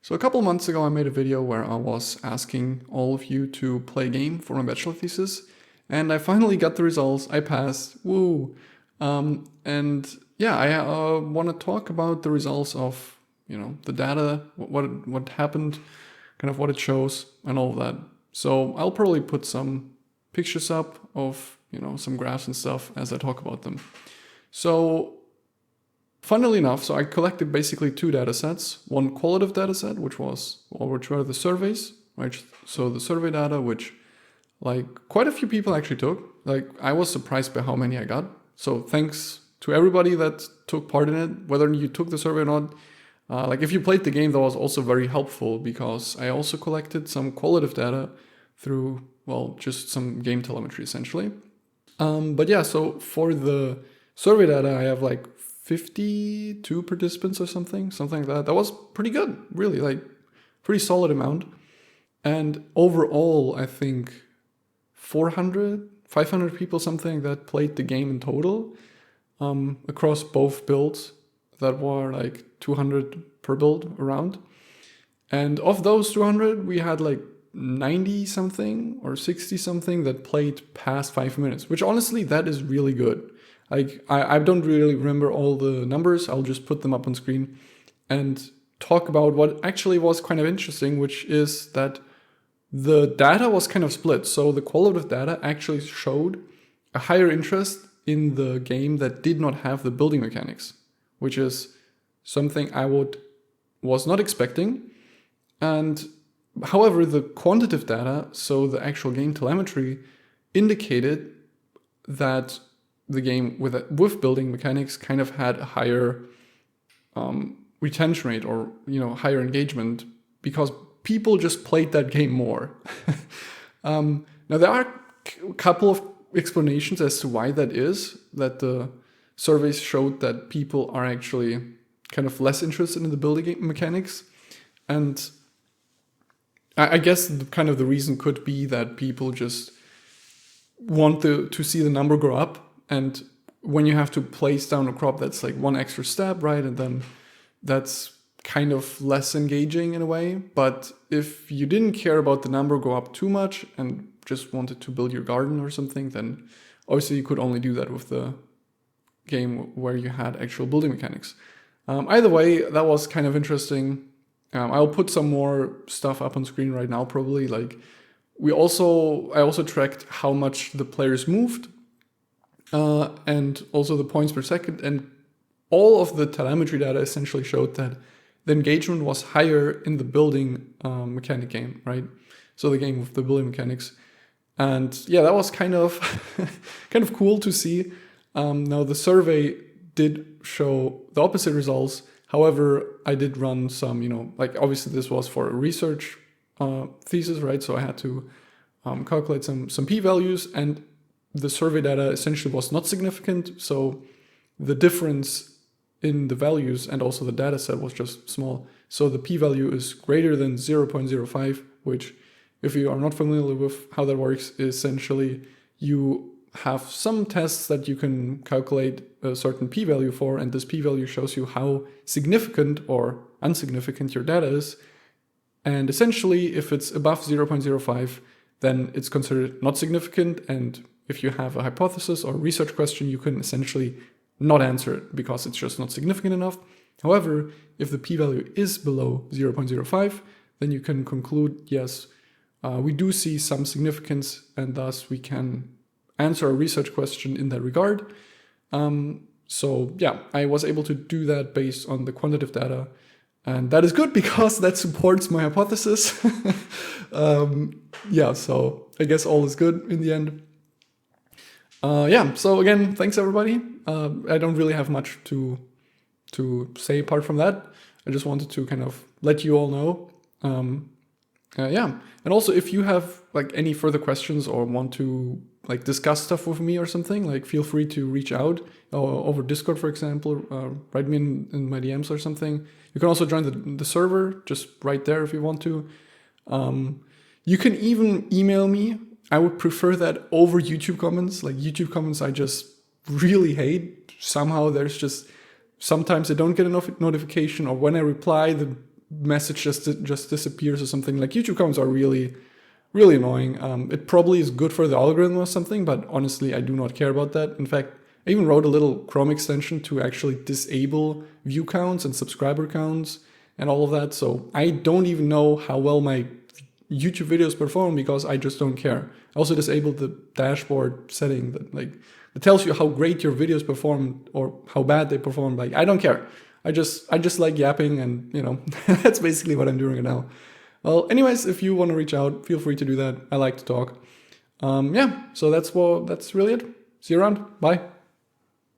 So a couple months ago, I made a video where I was asking all of you to play a game for my bachelor thesis, and I finally got the results. I passed, woo! And yeah, I want to talk about the results of the data, what happened, kind of what it shows, and all of that. So I'll probably put some pictures up of some graphs and stuff as I talk about them. So funnily enough, so I collected basically two data sets. One qualitative data set, which were the surveys, right? So the survey data, which quite a few people actually took. I was surprised by how many I got. So thanks to everybody that took part in it, whether you took the survey or not. If you played the game, that was also very helpful because I also collected some qualitative data through, just some game telemetry essentially. But yeah, so for the survey data, I have 52 participants or something like that. That was pretty good, really, pretty solid amount. And overall, I think 400, 500 people, something that played the game in total, across both builds. That were 200 per build around. And of those 200, we had 90 something or 60 something that played past 5 minutes, which honestly, that is really good. I don't really remember all the numbers. I'll just put them up on screen and talk about what actually was kind of interesting, which is that the data was kind of split. So the qualitative data actually showed a higher interest in the game that did not have the building mechanics, which is something I was not expecting. And however, the quantitative data, so the actual game telemetry, indicated that the game with building mechanics kind of had a higher retention rate or higher engagement because people just played that game more. Now there are a couple of explanations as to why that is, that the surveys showed that people are actually kind of less interested in the building mechanics. And I guess the reason could be that people just want to see the number grow up. And when you have to place down a crop, that's one extra step, right? And then that's kind of less engaging in a way. But if you didn't care about the number go up too much and just wanted to build your garden or something, then obviously you could only do that with the game where you had actual building mechanics. Either way, that was kind of interesting. I'll put some more stuff up on screen right now, probably. I also tracked how much the players moved, and also the points per second. And all of the telemetry data essentially showed that the engagement was higher in the building mechanic game, right? So the game with the building mechanics. And yeah, that was kind of kind of cool to see. Now the survey did show the opposite results. However, I did run some, obviously this was for a research thesis, right? So I had to calculate some p-values, and the survey data essentially was not significant. So the difference in the values and also the data set was just small. So the p-value is greater than 0.05, which, if you are not familiar with how that works, is essentially you have some tests that you can calculate a certain p-value for, and this p-value shows you how significant or insignificant your data is. And essentially, if it's above 0.05, then it's considered not significant, and if you have a hypothesis or research question, you can essentially not answer it because it's just not significant enough. However, if the p-value is below 0.05, then you can conclude, yes, we do see some significance, and thus we can answer a research question in that regard. So yeah, I was able to do that based on the quantitative data, and that is good because that supports my hypothesis. Yeah, so I guess all is good in the end. Yeah, so again, thanks everybody. I don't really have much to say apart from that. I just wanted to kind of let you all know. Yeah, and also if you have any further questions or want to discuss stuff with me or something, feel free to reach out over Discord, for example. Write me in my DMs or something. You can also join the server just right there if you want to. You can even email me. I would prefer that over YouTube comments. YouTube comments I just really hate. Somehow there's just, sometimes I don't get enough notification, or when I reply, the message just disappears or something. Like YouTube comments are really, really annoying. It probably is good for the algorithm or something, but honestly, I do not care about that. In fact, I even wrote a little Chrome extension to actually disable view counts and subscriber counts and all of that. So I don't even know how well my YouTube videos perform because I just don't care. I also disabled the dashboard setting that tells you how great your videos perform or how bad they perform. Like, I don't care. I just like yapping, and that's basically what I'm doing right now. Well, anyways, if you want to reach out, feel free to do that. I like to talk. Yeah, so that's really it. See you around. Bye.